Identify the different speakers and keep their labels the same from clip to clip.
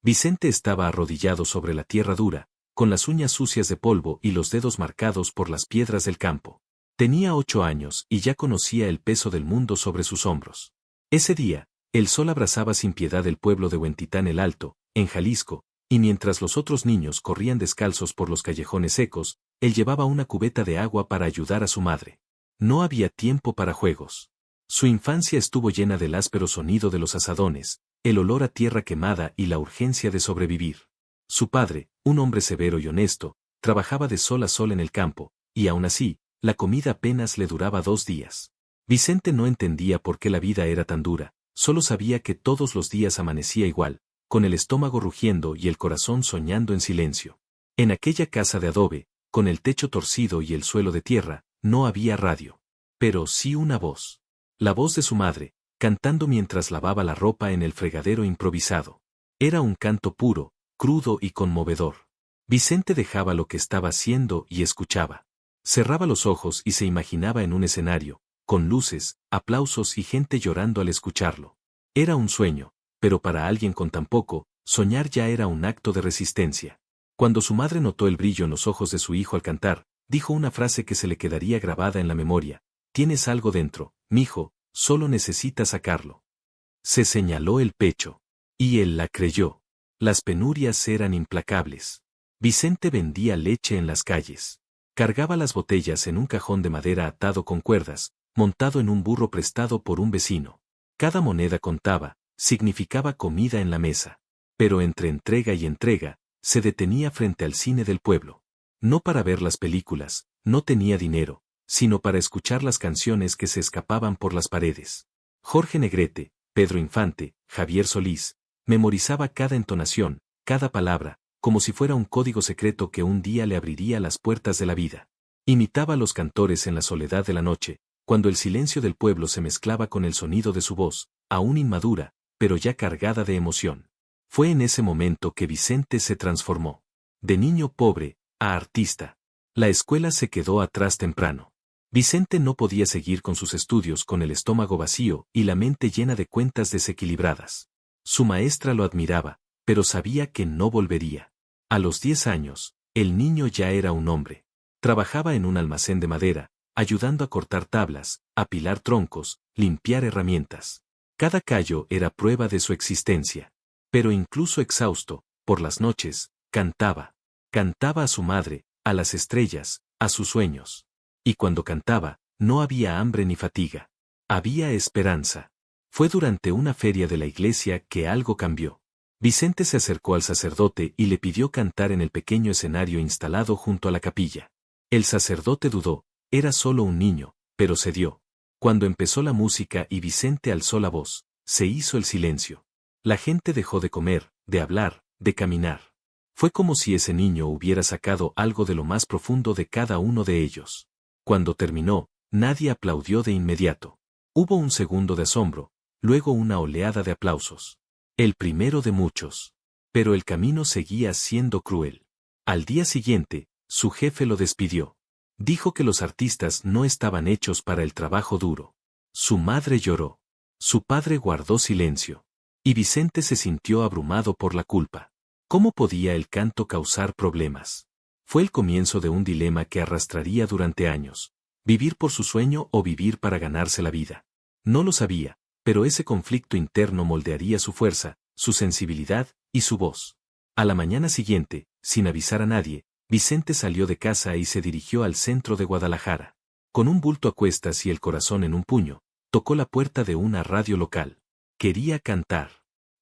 Speaker 1: Vicente estaba arrodillado sobre la tierra dura, con las uñas sucias de polvo y los dedos marcados por las piedras del campo. Tenía 8 años y ya conocía el peso del mundo sobre sus hombros. Ese día, el sol abrasaba sin piedad el pueblo de Huentitán el Alto, en Jalisco, y mientras los otros niños corrían descalzos por los callejones secos, él llevaba una cubeta de agua para ayudar a su madre. No había tiempo para juegos. Su infancia estuvo llena del áspero sonido de los azadones, el olor a tierra quemada y la urgencia de sobrevivir. Su padre, un hombre severo y honesto, trabajaba de sol a sol en el campo, y aún así, la comida apenas le duraba 2 días. Vicente no entendía por qué la vida era tan dura, solo sabía que todos los días amanecía igual, con el estómago rugiendo y el corazón soñando en silencio. En aquella casa de adobe, con el techo torcido y el suelo de tierra, no había radio. Pero sí una voz. La voz de su madre, cantando mientras lavaba la ropa en el fregadero improvisado. Era un canto puro, crudo y conmovedor. Vicente dejaba lo que estaba haciendo y escuchaba. Cerraba los ojos y se imaginaba en un escenario, con luces, aplausos y gente llorando al escucharlo. Era un sueño, pero para alguien con tan poco, soñar ya era un acto de resistencia. Cuando su madre notó el brillo en los ojos de su hijo al cantar, dijo una frase que se le quedaría grabada en la memoria: «Tienes algo dentro, mijo, solo necesitas sacarlo». Se señaló el pecho. Y él la creyó. Las penurias eran implacables. Vicente vendía leche en las calles. Cargaba las botellas en un cajón de madera atado con cuerdas, montado en un burro prestado por un vecino. Cada moneda contaba, significaba comida en la mesa. Pero entre entrega y entrega, se detenía frente al cine del pueblo. No para ver las películas, no tenía dinero, sino para escuchar las canciones que se escapaban por las paredes. Jorge Negrete, Pedro Infante, Javier Solís, memorizaba cada entonación, cada palabra, como si fuera un código secreto que un día le abriría las puertas de la vida. Imitaba a los cantores en la soledad de la noche, cuando el silencio del pueblo se mezclaba con el sonido de su voz, aún inmadura, pero ya cargada de emoción. Fue en ese momento que Vicente se transformó. De niño pobre, a artista. La escuela se quedó atrás temprano. Vicente no podía seguir con sus estudios con el estómago vacío y la mente llena de cuentas desequilibradas. Su maestra lo admiraba, pero sabía que no volvería. A los 10 años, el niño ya era un hombre. Trabajaba en un almacén de madera, ayudando a cortar tablas, apilar troncos, limpiar herramientas. Cada callo era prueba de su existencia. Pero incluso exhausto, por las noches, cantaba. Cantaba a su madre, a las estrellas, a sus sueños. Y cuando cantaba, no había hambre ni fatiga. Había esperanza. Fue durante una feria de la iglesia que algo cambió. Vicente se acercó al sacerdote y le pidió cantar en el pequeño escenario instalado junto a la capilla. El sacerdote dudó, era solo un niño, pero cedió. Cuando empezó la música y Vicente alzó la voz, se hizo el silencio. La gente dejó de comer, de hablar, de caminar. Fue como si ese niño hubiera sacado algo de lo más profundo de cada uno de ellos. Cuando terminó, nadie aplaudió de inmediato. Hubo un segundo de asombro, luego una oleada de aplausos. El primero de muchos. Pero el camino seguía siendo cruel. Al día siguiente, su jefe lo despidió. Dijo que los artistas no estaban hechos para el trabajo duro. Su madre lloró. Su padre guardó silencio. Y Vicente se sintió abrumado por la culpa. ¿Cómo podía el canto causar problemas? Fue el comienzo de un dilema que arrastraría durante años. ¿Vivir por su sueño o vivir para ganarse la vida? No lo sabía, pero ese conflicto interno moldearía su fuerza, su sensibilidad y su voz. A la mañana siguiente, sin avisar a nadie, Vicente salió de casa y se dirigió al centro de Guadalajara. Con un bulto a cuestas y el corazón en un puño, tocó la puerta de una radio local. Quería cantar.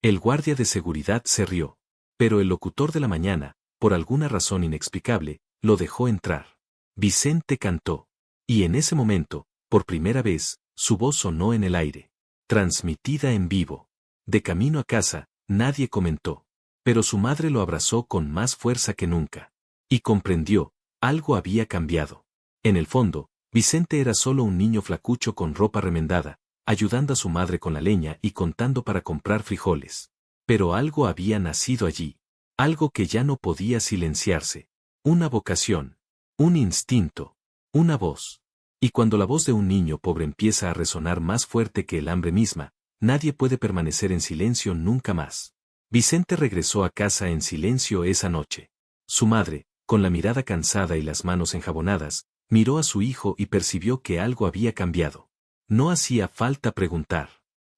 Speaker 1: El guardia de seguridad se rió. Pero el locutor de la mañana, por alguna razón inexplicable, lo dejó entrar. Vicente cantó. Y en ese momento, por primera vez, su voz sonó en el aire. Transmitida en vivo. De camino a casa, nadie comentó. Pero su madre lo abrazó con más fuerza que nunca. Y comprendió, algo había cambiado. En el fondo, Vicente era solo un niño flacucho con ropa remendada, ayudando a su madre con la leña y contando para comprar frijoles. Pero algo había nacido allí. Algo que ya no podía silenciarse. Una vocación. Un instinto. Una voz. Y cuando la voz de un niño pobre empieza a resonar más fuerte que el hambre misma, nadie puede permanecer en silencio nunca más. Vicente regresó a casa en silencio esa noche. Su madre, con la mirada cansada y las manos enjabonadas, miró a su hijo y percibió que algo había cambiado. No hacía falta preguntar.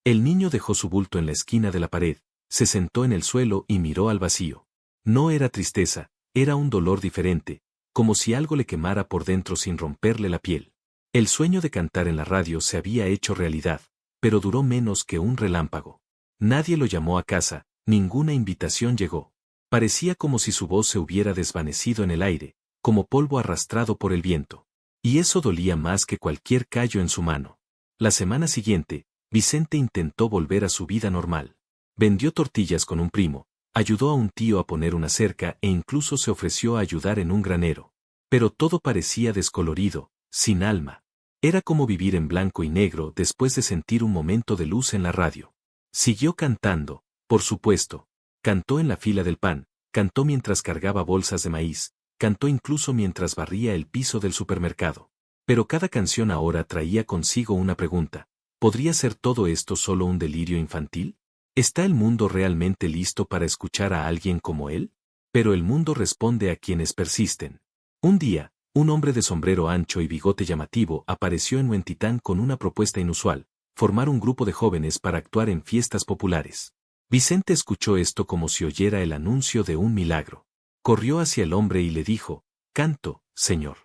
Speaker 1: El niño dejó su bulto en la esquina de la pared, se sentó en el suelo y miró al vacío. No era tristeza, era un dolor diferente, como si algo le quemara por dentro sin romperle la piel. El sueño de cantar en la radio se había hecho realidad, pero duró menos que un relámpago. Nadie lo llamó a casa, ninguna invitación llegó. Parecía como si su voz se hubiera desvanecido en el aire, como polvo arrastrado por el viento. Y eso dolía más que cualquier callo en su mano. La semana siguiente, Vicente intentó volver a su vida normal. Vendió tortillas con un primo, ayudó a un tío a poner una cerca e incluso se ofreció a ayudar en un granero. Pero todo parecía descolorido, sin alma. Era como vivir en blanco y negro después de sentir un momento de luz en la radio. Siguió cantando, por supuesto. Cantó en la fila del pan, cantó mientras cargaba bolsas de maíz, cantó incluso mientras barría el piso del supermercado. Pero cada canción ahora traía consigo una pregunta. ¿Podría ser todo esto solo un delirio infantil? ¿Está el mundo realmente listo para escuchar a alguien como él? Pero el mundo responde a quienes persisten. Un día, un hombre de sombrero ancho y bigote llamativo apareció en Huentitán con una propuesta inusual: formar un grupo de jóvenes para actuar en fiestas populares. Vicente escuchó esto como si oyera el anuncio de un milagro. Corrió hacia el hombre y le dijo: «Canto, señor.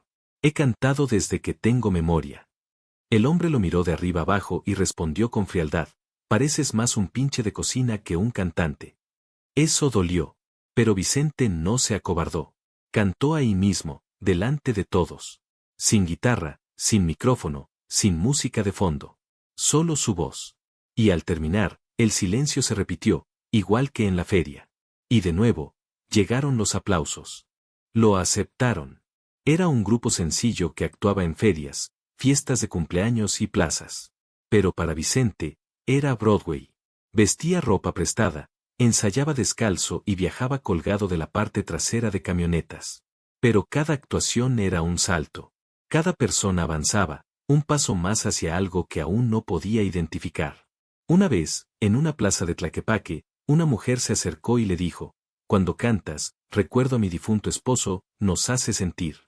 Speaker 1: He cantado desde que tengo memoria». El hombre lo miró de arriba abajo y respondió con frialdad: «Pareces más un pinche de cocina que un cantante». Eso dolió. Pero Vicente no se acobardó. Cantó ahí mismo, delante de todos. Sin guitarra, sin micrófono, sin música de fondo. Solo su voz. Y al terminar, el silencio se repitió, igual que en la feria. Y de nuevo, llegaron los aplausos. Lo aceptaron. Era un grupo sencillo que actuaba en ferias, fiestas de cumpleaños y plazas. Pero para Vicente, era Broadway. Vestía ropa prestada, ensayaba descalzo y viajaba colgado de la parte trasera de camionetas. Pero cada actuación era un salto. Cada persona avanzaba, un paso más hacia algo que aún no podía identificar. Una vez, en una plaza de Tlaquepaque, una mujer se acercó y le dijo: «Cuando cantas, recuerdo a mi difunto esposo, nos hace sentir».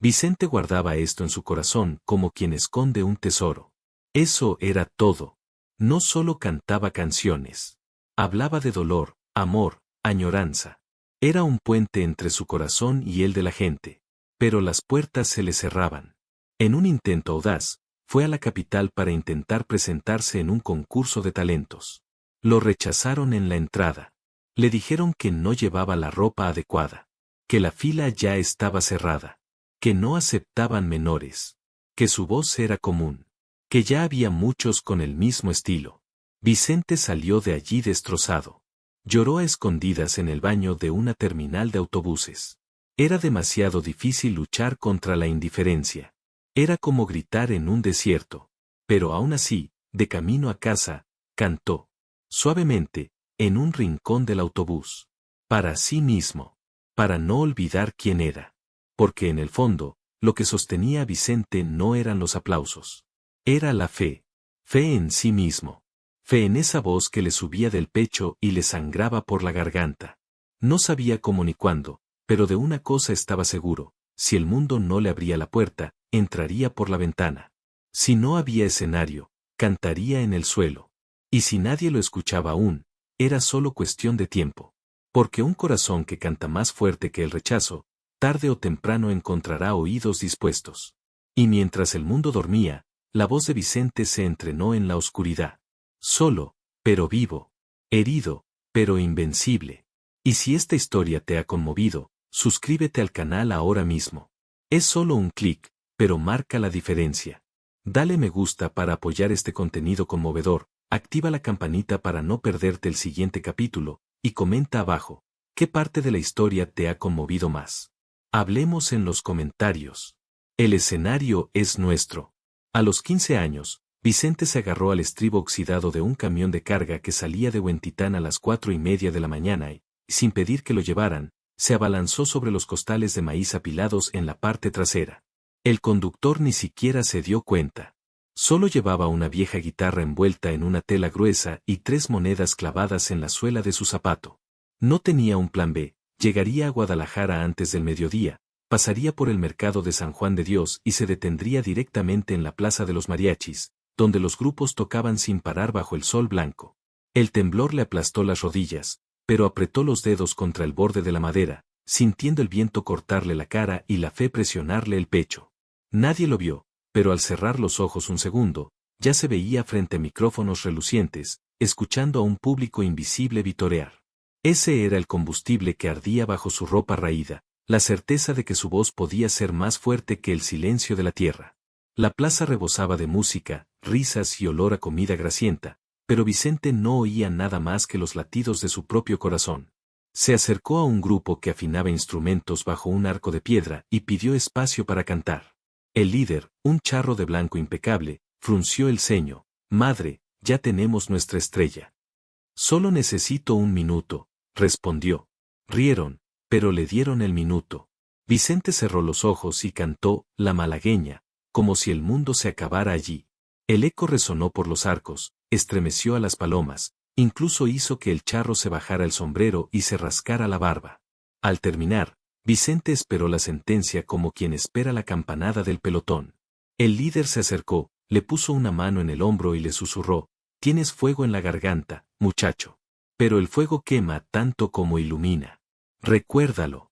Speaker 1: Vicente guardaba esto en su corazón como quien esconde un tesoro. Eso era todo. No solo cantaba canciones. Hablaba de dolor, amor, añoranza. Era un puente entre su corazón y el de la gente. Pero las puertas se le cerraban. En un intento audaz, fue a la capital para intentar presentarse en un concurso de talentos. Lo rechazaron en la entrada. Le dijeron que no llevaba la ropa adecuada, que la fila ya estaba cerrada, que no aceptaban menores, que su voz era común, que ya había muchos con el mismo estilo. Vicente salió de allí destrozado. Lloró a escondidas en el baño de una terminal de autobuses. Era demasiado difícil luchar contra la indiferencia. Era como gritar en un desierto. Pero aún así, de camino a casa, cantó. Suavemente, en un rincón del autobús. Para sí mismo. Para no olvidar quién era. Porque en el fondo, lo que sostenía a Vicente no eran los aplausos. Era la fe. Fe en sí mismo. Fe en esa voz que le subía del pecho y le sangraba por la garganta. No sabía cómo ni cuándo, pero de una cosa estaba seguro: si el mundo no le abría la puerta, entraría por la ventana. Si no había escenario, cantaría en el suelo. Y si nadie lo escuchaba aún, era solo cuestión de tiempo. Porque un corazón que canta más fuerte que el rechazo, tarde o temprano encontrará oídos dispuestos. Y mientras el mundo dormía, la voz de Vicente se entrenó en la oscuridad. Solo, pero vivo. Herido, pero invencible. Y si esta historia te ha conmovido, suscríbete al canal ahora mismo. Es solo un clic, pero marca la diferencia. Dale me gusta para apoyar este contenido conmovedor, activa la campanita para no perderte el siguiente capítulo, y comenta abajo, ¿qué parte de la historia te ha conmovido más? Hablemos en los comentarios. El escenario es nuestro. A los 15 años, Vicente se agarró al estribo oxidado de un camión de carga que salía de Huentitán a las 4:30 de la mañana y, sin pedir que lo llevaran, se abalanzó sobre los costales de maíz apilados en la parte trasera. El conductor ni siquiera se dio cuenta. Solo llevaba una vieja guitarra envuelta en una tela gruesa y 3 monedas clavadas en la suela de su zapato. No tenía un plan B, llegaría a Guadalajara antes del mediodía, pasaría por el mercado de San Juan de Dios y se detendría directamente en la Plaza de los Mariachis, donde los grupos tocaban sin parar bajo el sol blanco. El temblor le aplastó las rodillas, pero apretó los dedos contra el borde de la madera, sintiendo el viento cortarle la cara y la fe presionarle el pecho. Nadie lo vio, pero al cerrar los ojos un segundo, ya se veía frente a micrófonos relucientes, escuchando a un público invisible vitorear. Ese era el combustible que ardía bajo su ropa raída, la certeza de que su voz podía ser más fuerte que el silencio de la tierra. La plaza rebosaba de música, risas y olor a comida grasienta, pero Vicente no oía nada más que los latidos de su propio corazón. Se acercó a un grupo que afinaba instrumentos bajo un arco de piedra y pidió espacio para cantar. El líder, un charro de blanco impecable, frunció el ceño. «Madre, ya tenemos nuestra estrella». «Solo necesito un minuto», respondió. Rieron, pero le dieron el minuto. Vicente cerró los ojos y cantó «La malagueña», como si el mundo se acabara allí. El eco resonó por los arcos, estremeció a las palomas, incluso hizo que el charro se bajara el sombrero y se rascara la barba. Al terminar, Vicente esperó la sentencia como quien espera la campanada del pelotón. El líder se acercó, le puso una mano en el hombro y le susurró: «Tienes fuego en la garganta, muchacho. Pero el fuego quema tanto como ilumina. Recuérdalo».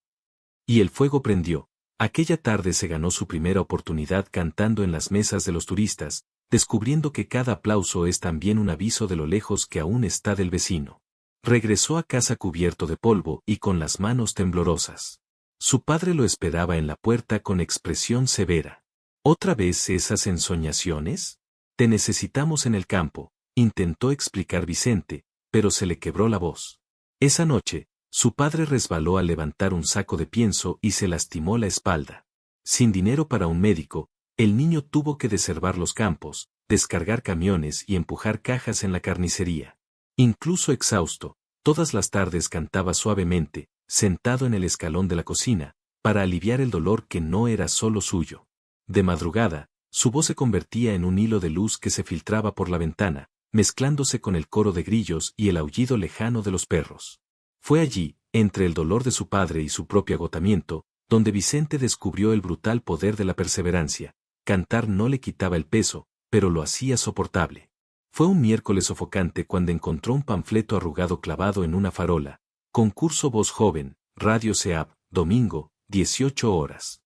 Speaker 1: Y el fuego prendió. Aquella tarde se ganó su primera oportunidad cantando en las mesas de los turistas, descubriendo que cada aplauso es también un aviso de lo lejos que aún está del vecino. Regresó a casa cubierto de polvo y con las manos temblorosas. Su padre lo esperaba en la puerta con expresión severa. «¿Otra vez esas ensoñaciones? Te necesitamos en el campo», intentó explicar Vicente, pero se le quebró la voz. Esa noche, su padre resbaló al levantar un saco de pienso y se lastimó la espalda. Sin dinero para un médico, el niño tuvo que desherbar los campos, descargar camiones y empujar cajas en la carnicería. Incluso exhausto, todas las tardes cantaba suavemente, sentado en el escalón de la cocina, para aliviar el dolor que no era solo suyo. De madrugada, su voz se convertía en un hilo de luz que se filtraba por la ventana, mezclándose con el coro de grillos y el aullido lejano de los perros. Fue allí, entre el dolor de su padre y su propio agotamiento, donde Vicente descubrió el brutal poder de la perseverancia. Cantar no le quitaba el peso, pero lo hacía soportable. Fue un miércoles sofocante cuando encontró un panfleto arrugado clavado en una farola: «Concurso Voz Joven, Radio SEAP, domingo, 18 horas».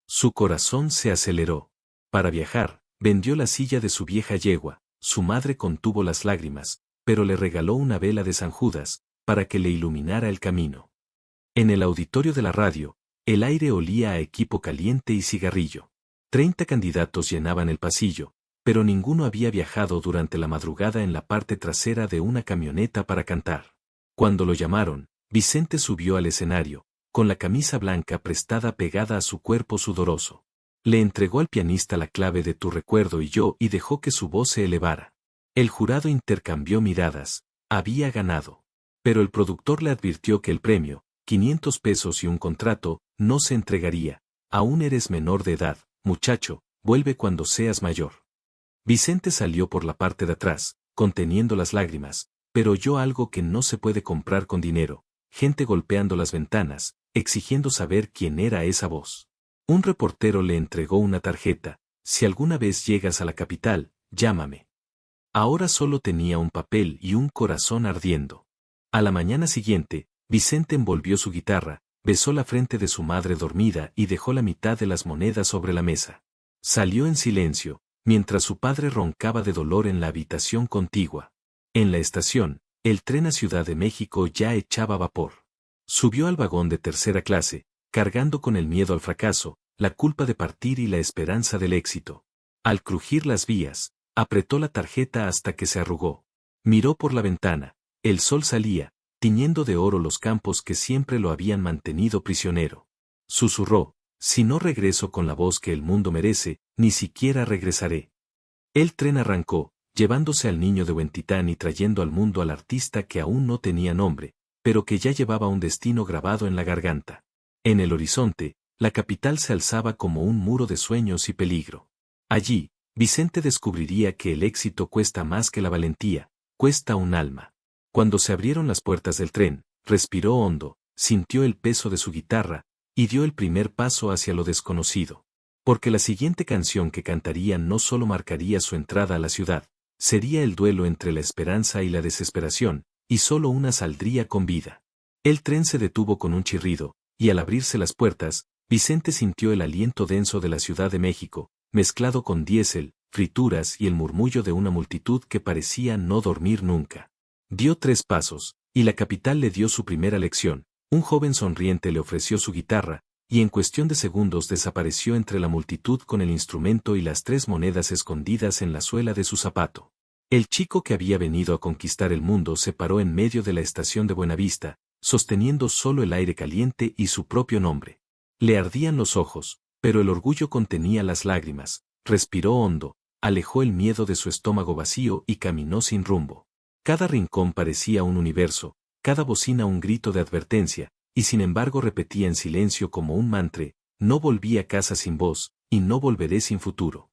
Speaker 1: Su corazón se aceleró. Para viajar, vendió la silla de su vieja yegua. Su madre contuvo las lágrimas, pero le regaló una vela de San Judas, para que le iluminara el camino. En el auditorio de la radio, el aire olía a equipo caliente y cigarrillo. 30 candidatos llenaban el pasillo, pero ninguno había viajado durante la madrugada en la parte trasera de una camioneta para cantar. Cuando lo llamaron, Vicente subió al escenario, con la camisa blanca prestada pegada a su cuerpo sudoroso. Le entregó al pianista la clave de Tu recuerdo y yo y dejó que su voz se elevara. El jurado intercambió miradas. Había ganado. Pero el productor le advirtió que el premio, 500 pesos y un contrato, no se entregaría. «Aún eres menor de edad, muchacho, vuelve cuando seas mayor». Vicente salió por la parte de atrás, conteniendo las lágrimas, pero oyó algo que no se puede comprar con dinero: gente golpeando las ventanas, exigiendo saber quién era esa voz. Un reportero le entregó una tarjeta: «Si alguna vez llegas a la capital, llámame». Ahora solo tenía un papel y un corazón ardiendo. A la mañana siguiente, Vicente envolvió su guitarra, besó la frente de su madre dormida y dejó la mitad de las monedas sobre la mesa. Salió en silencio, mientras su padre roncaba de dolor en la habitación contigua. En la estación, el tren a Ciudad de México ya echaba vapor. Subió al vagón de tercera clase, cargando con el miedo al fracaso, la culpa de partir y la esperanza del éxito. Al crujir las vías, apretó la tarjeta hasta que se arrugó. Miró por la ventana. El sol salía, tiñendo de oro los campos que siempre lo habían mantenido prisionero. Susurró: «Si no regreso con la voz que el mundo merece, ni siquiera regresaré». El tren arrancó, llevándose al niño de Huentitán y trayendo al mundo al artista que aún no tenía nombre, pero que ya llevaba un destino grabado en la garganta. En el horizonte, la capital se alzaba como un muro de sueños y peligro. Allí, Vicente descubriría que el éxito cuesta más que la valentía, cuesta un alma. Cuando se abrieron las puertas del tren, respiró hondo, sintió el peso de su guitarra, y dio el primer paso hacia lo desconocido. Porque la siguiente canción que cantaría no solo marcaría su entrada a la ciudad, sería el duelo entre la esperanza y la desesperación, y solo una saldría con vida. El tren se detuvo con un chirrido, y al abrirse las puertas, Vicente sintió el aliento denso de la Ciudad de México, mezclado con diésel, frituras y el murmullo de una multitud que parecía no dormir nunca. Dio 3 pasos, y la capital le dio su primera lección. Un joven sonriente le ofreció su guitarra, y en cuestión de segundos desapareció entre la multitud con el instrumento y las 3 monedas escondidas en la suela de su zapato. El chico que había venido a conquistar el mundo se paró en medio de la estación de Buenavista, sosteniendo solo el aire caliente y su propio nombre. Le ardían los ojos, pero el orgullo contenía las lágrimas, respiró hondo, alejó el miedo de su estómago vacío y caminó sin rumbo. Cada rincón parecía un universo, cada bocina un grito de advertencia, y sin embargo repetía en silencio como un mantra: no volví a casa sin vos, y no volveré sin futuro.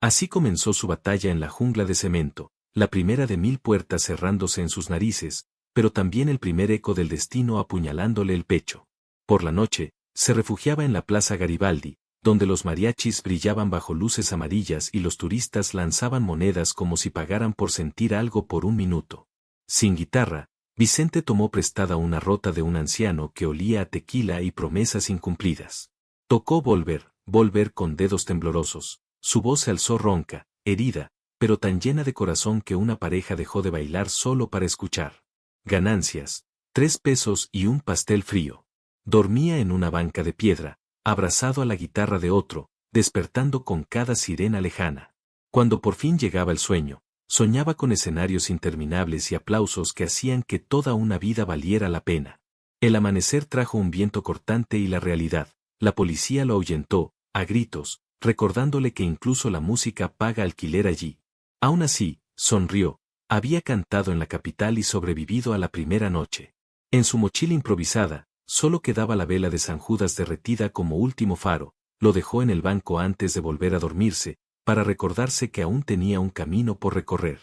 Speaker 1: Así comenzó su batalla en la jungla de cemento, la primera de 1000 puertas cerrándose en sus narices, pero también el primer eco del destino apuñalándole el pecho. Por la noche, se refugiaba en la Plaza Garibaldi, donde los mariachis brillaban bajo luces amarillas y los turistas lanzaban monedas como si pagaran por sentir algo por un minuto. Sin guitarra, Vicente tomó prestada una rota de un anciano que olía a tequila y promesas incumplidas. Tocó Volver, Volver con dedos temblorosos. Su voz se alzó ronca, herida, pero tan llena de corazón que una pareja dejó de bailar solo para escuchar. Ganancias: 3 pesos y un pastel frío. Dormía en una banca de piedra, abrazado a la guitarra de otro, despertando con cada sirena lejana. Cuando por fin llegaba el sueño, soñaba con escenarios interminables y aplausos que hacían que toda una vida valiera la pena. El amanecer trajo un viento cortante y la realidad. La policía lo ahuyentó, a gritos, recordándole que incluso la música paga alquiler allí. Aún así, sonrió, había cantado en la capital y sobrevivido a la primera noche. En su mochila improvisada, solo quedaba la vela de San Judas derretida como último faro, lo dejó en el banco antes de volver a dormirse, para recordarse que aún tenía un camino por recorrer.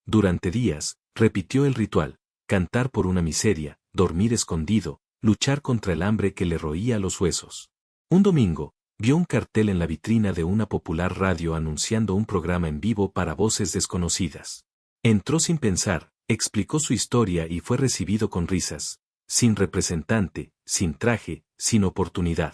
Speaker 1: Durante días, repitió el ritual: cantar por una miseria, dormir escondido, luchar contra el hambre que le roía los huesos. Un domingo, vio un cartel en la vitrina de una popular radio anunciando un programa en vivo para voces desconocidas. Entró sin pensar, explicó su historia y fue recibido con risas, sin representante, sin traje, sin oportunidad.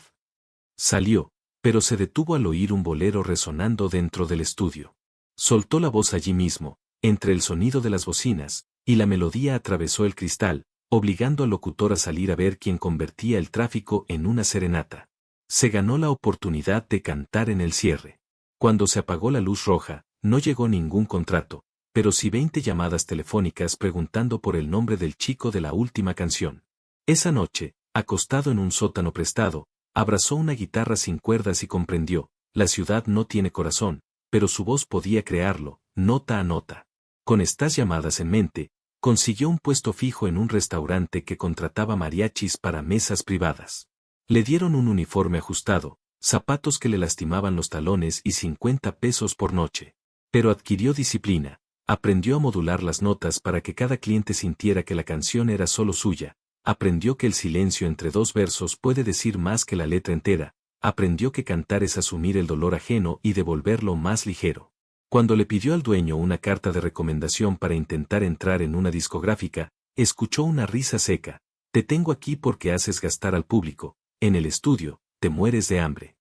Speaker 1: Salió, pero se detuvo al oír un bolero resonando dentro del estudio. Soltó la voz allí mismo, entre el sonido de las bocinas, y la melodía atravesó el cristal, obligando al locutor a salir a ver quién convertía el tráfico en una serenata. Se ganó la oportunidad de cantar en el cierre. Cuando se apagó la luz roja, no llegó ningún contrato, pero sí 20 llamadas telefónicas preguntando por el nombre del chico de la última canción. Esa noche, acostado en un sótano prestado, abrazó una guitarra sin cuerdas y comprendió: la ciudad no tiene corazón, pero su voz podía crearlo, nota a nota. Con estas llamadas en mente, consiguió un puesto fijo en un restaurante que contrataba mariachis para mesas privadas. Le dieron un uniforme ajustado, zapatos que le lastimaban los talones y 50 pesos por noche. Pero adquirió disciplina, aprendió a modular las notas para que cada cliente sintiera que la canción era solo suya, aprendió que el silencio entre 2 versos puede decir más que la letra entera, aprendió que cantar es asumir el dolor ajeno y devolverlo más ligero. Cuando le pidió al dueño una carta de recomendación para intentar entrar en una discográfica, escuchó una risa seca: te tengo aquí porque haces gastar al público, en el estudio, te mueres de hambre.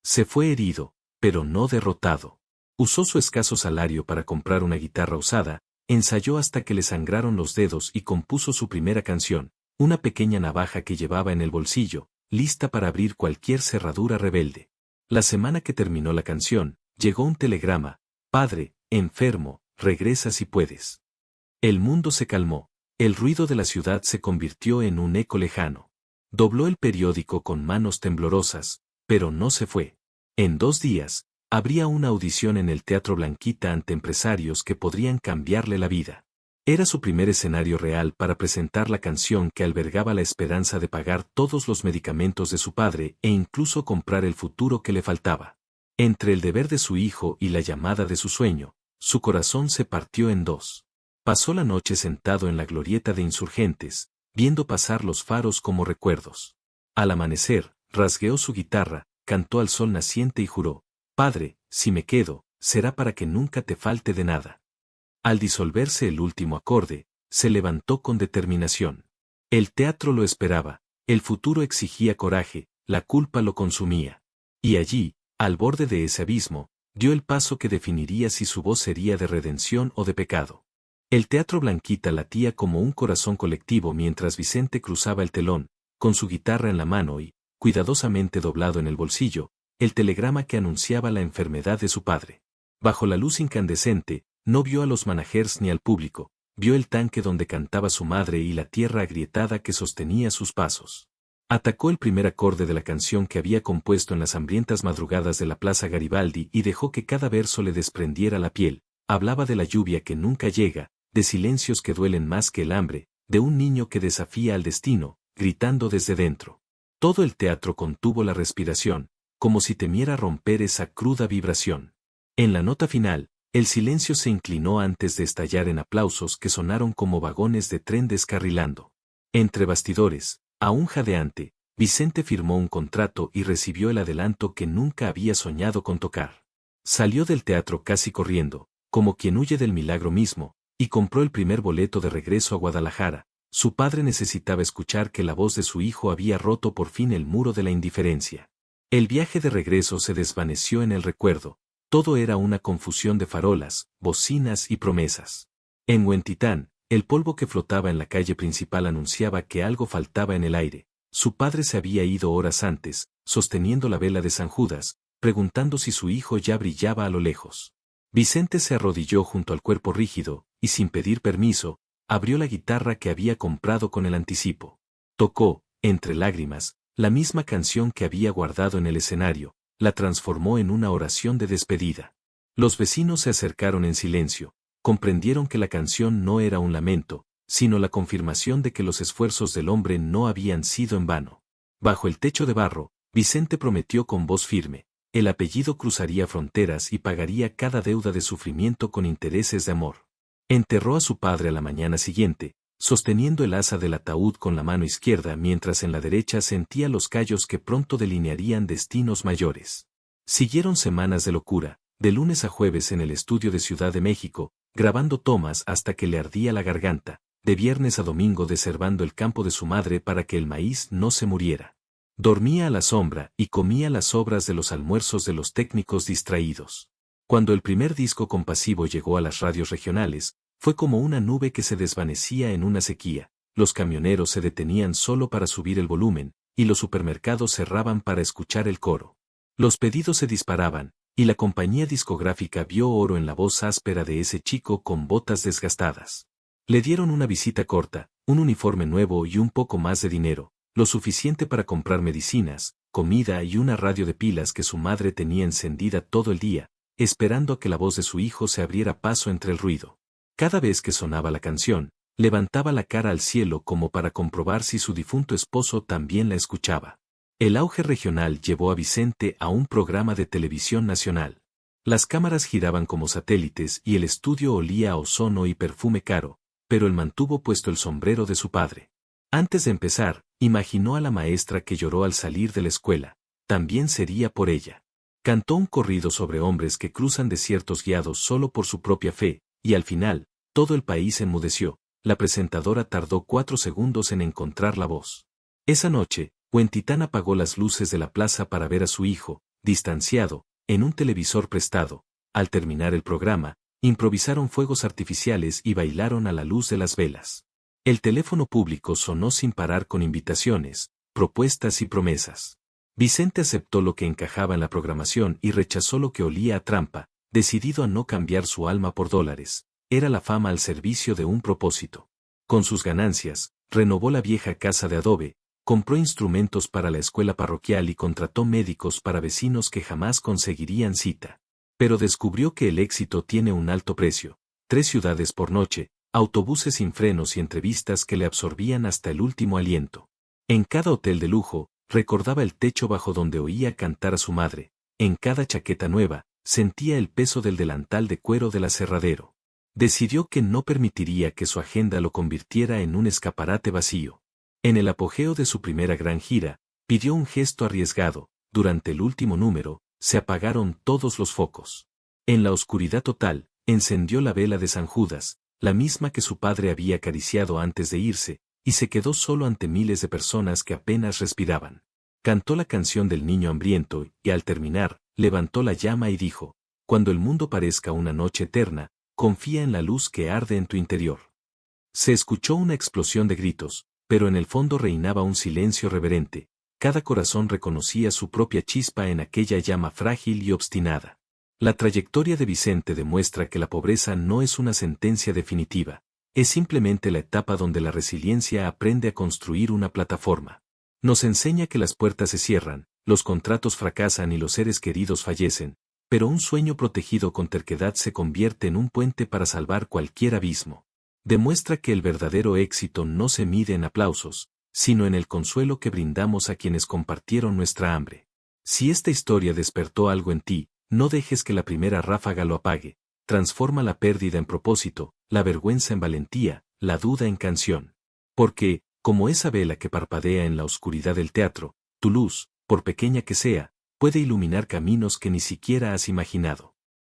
Speaker 1: Se fue herido, pero no derrotado. Usó su escaso salario para comprar una guitarra usada, ensayó hasta que le sangraron los dedos y compuso su primera canción, una pequeña navaja que llevaba en el bolsillo, lista para abrir cualquier cerradura rebelde. La semana que terminó la canción, llegó un telegrama: padre, enfermo, regresa si puedes. El mundo se calmó, el ruido de la ciudad se convirtió en un eco lejano. Dobló el periódico con manos temblorosas, pero no se fue. En 2 días, habría una audición en el Teatro Blanquita ante empresarios que podrían cambiarle la vida. Era su primer escenario real para presentar la canción que albergaba la esperanza de pagar todos los medicamentos de su padre e incluso comprar el futuro que le faltaba. Entre el deber de su hijo y la llamada de su sueño, su corazón se partió en dos. Pasó la noche sentado en la glorieta de Insurgentes, viendo pasar los faros como recuerdos. Al amanecer, rasgueó su guitarra, cantó al sol naciente y juró: «Padre, si me quedo, será para que nunca te falte de nada». Al disolverse el último acorde, se levantó con determinación. El teatro lo esperaba, el futuro exigía coraje, la culpa lo consumía. Y allí, al borde de ese abismo, dio el paso que definiría si su voz sería de redención o de pecado. El Teatro Blanquita latía como un corazón colectivo mientras Vicente cruzaba el telón, con su guitarra en la mano y, cuidadosamente doblado en el bolsillo, el telegrama que anunciaba la enfermedad de su padre. Bajo la luz incandescente, no vio a los managers ni al público, vio el tanque donde cantaba su madre y la tierra agrietada que sostenía sus pasos. Atacó el primer acorde de la canción que había compuesto en las hambrientas madrugadas de la Plaza Garibaldi y dejó que cada verso le desprendiera la piel. Hablaba de la lluvia que nunca llega, de silencios que duelen más que el hambre, de un niño que desafía al destino, gritando desde dentro. Todo el teatro contuvo la respiración, como si temiera romper esa cruda vibración. En la nota final, el silencio se inclinó antes de estallar en aplausos que sonaron como vagones de tren descarrilando. Entre bastidores, aún jadeante, Vicente firmó un contrato y recibió el adelanto que nunca había soñado con tocar. Salió del teatro casi corriendo, como quien huye del milagro mismo, y compró el primer boleto de regreso a Guadalajara. Su padre necesitaba escuchar que la voz de su hijo había roto por fin el muro de la indiferencia. El viaje de regreso se desvaneció en el recuerdo, todo era una confusión de farolas, bocinas y promesas. En Huentitán, el polvo que flotaba en la calle principal anunciaba que algo faltaba en el aire. Su padre se había ido horas antes, sosteniendo la vela de San Judas, preguntando si su hijo ya brillaba a lo lejos. Vicente se arrodilló junto al cuerpo rígido, y sin pedir permiso, abrió la guitarra que había comprado con el anticipo. Tocó, entre lágrimas, la misma canción que había guardado en el escenario, la transformó en una oración de despedida. Los vecinos se acercaron en silencio, comprendieron que la canción no era un lamento, sino la confirmación de que los esfuerzos del hombre no habían sido en vano. Bajo el techo de barro, Vicente prometió con voz firme: el apellido cruzaría fronteras y pagaría cada deuda de sufrimiento con intereses de amor. Enterró a su padre a la mañana siguiente, sosteniendo el asa del ataúd con la mano izquierda mientras en la derecha sentía los callos que pronto delinearían destinos mayores. Siguieron semanas de locura, de lunes a jueves en el estudio de Ciudad de México, grabando tomas hasta que le ardía la garganta, de viernes a domingo deservando el campo de su madre para que el maíz no se muriera. Dormía a la sombra y comía las sobras de los almuerzos de los técnicos distraídos. Cuando el primer disco compasivo llegó a las radios regionales, fue como una nube que se desvanecía en una sequía, los camioneros se detenían solo para subir el volumen, y los supermercados cerraban para escuchar el coro. Los pedidos se disparaban, y la compañía discográfica vio oro en la voz áspera de ese chico con botas desgastadas. Le dieron una visita corta, un uniforme nuevo y un poco más de dinero, lo suficiente para comprar medicinas, comida y una radio de pilas que su madre tenía encendida todo el día, esperando a que la voz de su hijo se abriera paso entre el ruido. Cada vez que sonaba la canción, levantaba la cara al cielo como para comprobar si su difunto esposo también la escuchaba. El auge regional llevó a Vicente a un programa de televisión nacional. Las cámaras giraban como satélites y el estudio olía a ozono y perfume caro, pero él mantuvo puesto el sombrero de su padre. Antes de empezar, imaginó a la maestra que lloró al salir de la escuela, también sería por ella. Cantó un corrido sobre hombres que cruzan desiertos guiados solo por su propia fe, y al final, todo el país enmudeció. La presentadora tardó 4 segundos en encontrar la voz. Esa noche, Huentitán apagó las luces de la plaza para ver a su hijo, distanciado, en un televisor prestado. Al terminar el programa, improvisaron fuegos artificiales y bailaron a la luz de las velas. El teléfono público sonó sin parar con invitaciones, propuestas y promesas. Vicente aceptó lo que encajaba en la programación y rechazó lo que olía a trampa, decidido a no cambiar su alma por dólares. Era la fama al servicio de un propósito. Con sus ganancias, renovó la vieja casa de adobe, compró instrumentos para la escuela parroquial y contrató médicos para vecinos que jamás conseguirían cita. Pero descubrió que el éxito tiene un alto precio: 3 ciudades por noche, autobuses sin frenos y entrevistas que le absorbían hasta el último aliento. En cada hotel de lujo, recordaba el techo bajo donde oía cantar a su madre. En cada chaqueta nueva, sentía el peso del delantal de cuero del aserradero. Decidió que no permitiría que su agenda lo convirtiera en un escaparate vacío. En el apogeo de su primera gran gira, pidió un gesto arriesgado. Durante el último número, se apagaron todos los focos. En la oscuridad total, encendió la vela de San Judas, la misma que su padre había acariciado antes de irse, y se quedó solo ante miles de personas que apenas respiraban. Cantó la canción del niño hambriento y, al terminar, levantó la llama y dijo: cuando el mundo parezca una noche eterna, confía en la luz que arde en tu interior. Se escuchó una explosión de gritos, pero en el fondo reinaba un silencio reverente. Cada corazón reconocía su propia chispa en aquella llama frágil y obstinada. La trayectoria de Vicente demuestra que la pobreza no es una sentencia definitiva, es simplemente la etapa donde la resiliencia aprende a construir una plataforma. Nos enseña que las puertas se cierran, los contratos fracasan y los seres queridos fallecen, pero un sueño protegido con terquedad se convierte en un puente para salvar cualquier abismo. Demuestra que el verdadero éxito no se mide en aplausos, sino en el consuelo que brindamos a quienes compartieron nuestra hambre. Si esta historia despertó algo en ti, no dejes que la primera ráfaga lo apague. Transforma la pérdida en propósito, la vergüenza en valentía, la duda en canción. Porque, como esa vela que parpadea en la oscuridad del teatro, tu luz, por pequeña que sea, puede iluminar caminos que ni siquiera has imaginado.